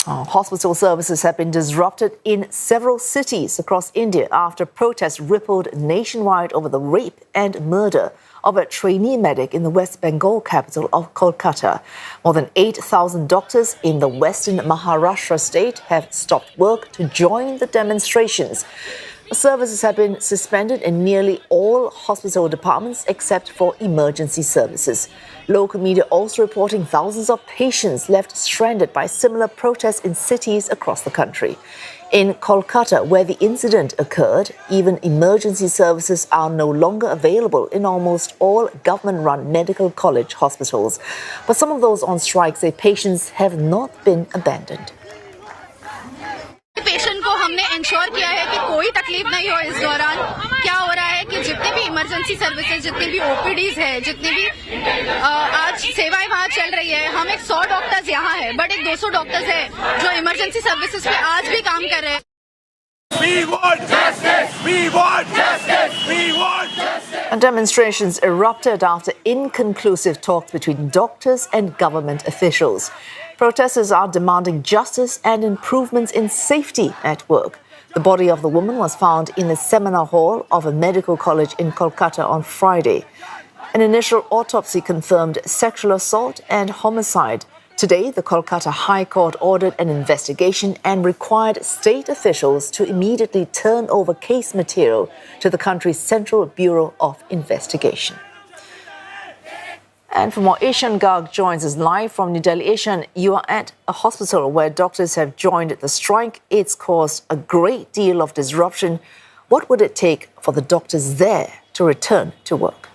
Hospital services have been disrupted in several cities across India after protests rippled nationwide over the rape and murder of a trainee medic in the West Bengal capital of Kolkata. More than 8,000 doctors in the western Maharashtra state have stopped work to join the demonstrations. Services have been suspended in nearly all hospital departments except for emergency services. Local media also reporting thousands of patients left stranded by similar protests in cities across the country. In Kolkata, where the incident occurred, even emergency services are no longer available in almost all government-run medical college hospitals. But some of those on strike say patients have not been abandoned. Patient को हमने ensure किया है कि कोई तकलीफ नहीं हो इस दौरान। क्या हो रहा है कि जितने भी इमरजेंसी सर्विसेज, जितने भी ओपीडीज है, जितने भी आज सेवाएं वहाँ चल रही है, हम एक 100 डॉक्टर्स यहाँ है, बट एक 200 डॉक्टर्स है जो इमरजेंसी सर्विसेज पे आज भी काम कर रहे हैं। We want justice! We want justice! We want justice! And demonstrations erupted after inconclusive talks between doctors and government officials. Protesters are demanding justice and improvements in safety at work. The body of the woman was found in the seminar hall of a medical college in Kolkata on Friday. An initial autopsy confirmed sexual assault and homicide. Today, the Kolkata High Court ordered an investigation and required state officials to immediately turn over case material to the country's Central Bureau of Investigation. And for more, Ishan Garg joins us live from New Delhi. Ishan, you are at a hospital where doctors have joined the strike. It's caused a great deal of disruption. What would it take for the doctors there to return to work?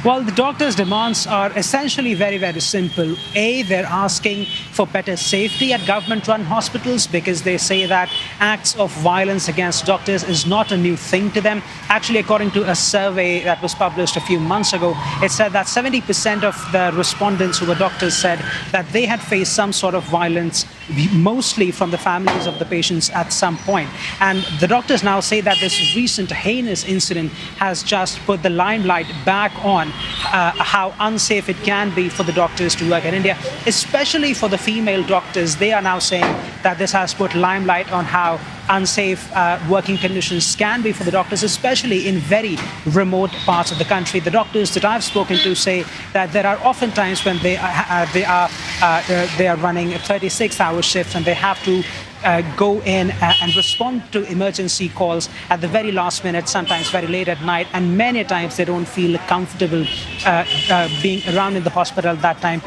Well, the doctors' demands are essentially very, very simple. A, they're asking for better safety at government-run hospitals because they say that acts of violence against doctors is not a new thing to them. Actually, according to a survey that was published a few months ago, it said that 70% of the respondents who were doctors said that they had faced some sort of violence, mostly from the families of the patients at some point. And the doctors now say that this recent heinous incident has just put the limelight back on how unsafe it can be for the doctors to work in India, especially for the female doctors. They are now saying that this has put limelight on how unsafe working conditions can be for the doctors, especially in very remote parts of the country. The doctors that I've spoken to say that there are often times when they are running 36-hour shifts and they have to go in and respond to emergency calls at the very last minute, sometimes very late at night, and many times they don't feel comfortable being around in the hospital at that time,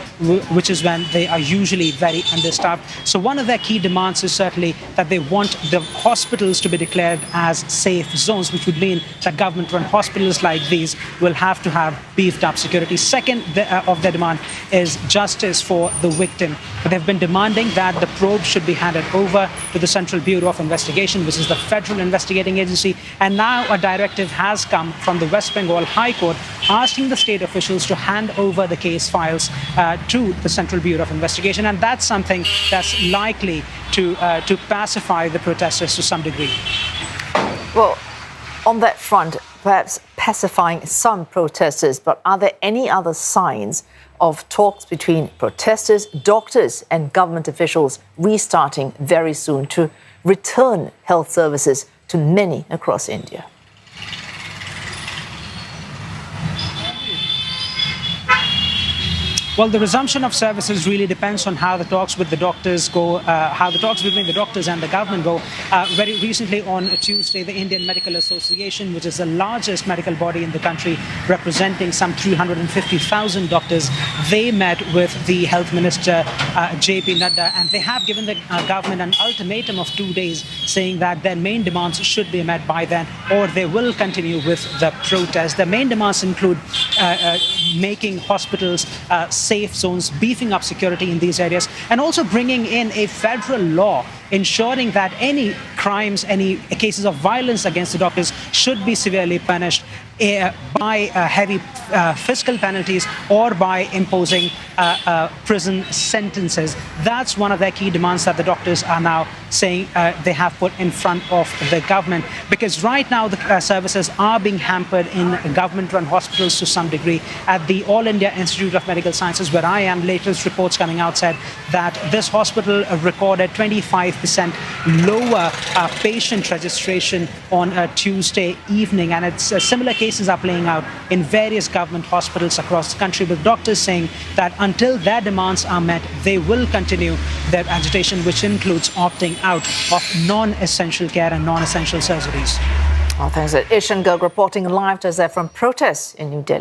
which is when they are usually very understaffed. So one of their key demands is certainly that they want the hospitals to be declared as safe zones, which would mean that government-run hospitals like these will have to have beefed up security. Second of their demand is justice for the victim. They've been demanding that the probe should be handed over to the Central Bureau of Investigation, which is the federal investigating agency. And now a directive has come from the West Bengal High Court asking the state officials to hand over the case files to the Central Bureau of Investigation. And that's something that's likely to pacify the protesters to some degree. Well, on that front, perhaps pacifying some protesters, but are there any other signs of talks between protesters, doctors and government officials restarting very soon to return health services to many across India? Well, the resumption of services really depends on how the talks with the doctors go, how the talks between the doctors and the government go. Very recently on Tuesday, the Indian Medical Association, which is the largest medical body in the country, representing some 350,000 doctors, they met with the Health Minister, J.P. Nadda, and they have given the government an ultimatum of 2 days, saying that their main demands should be met by then, or they will continue with the protest. The main demands include making hospitals safe zones, beefing up security in these areas, and also bringing in a federal law ensuring that any crimes, any cases of violence against the doctors should be severely punished by heavy fiscal penalties or by imposing prison sentences. That's one of their key demands that the doctors are now saying they have put in front of the government, because right now the services are being hampered in government-run hospitals to some degree. At the All India Institute of Medical Sciences, where I am, latest reports coming out said that this hospital recorded 25% lower patient registration on a Tuesday evening, and it's similar cases are playing out in various government hospitals across the country, with doctors saying that until their demands are met, they will continue their agitation, which includes opting out of non-essential care and non-essential surgeries. Well, thanks. Ishan Garg reporting live to us there from protests in New Delhi.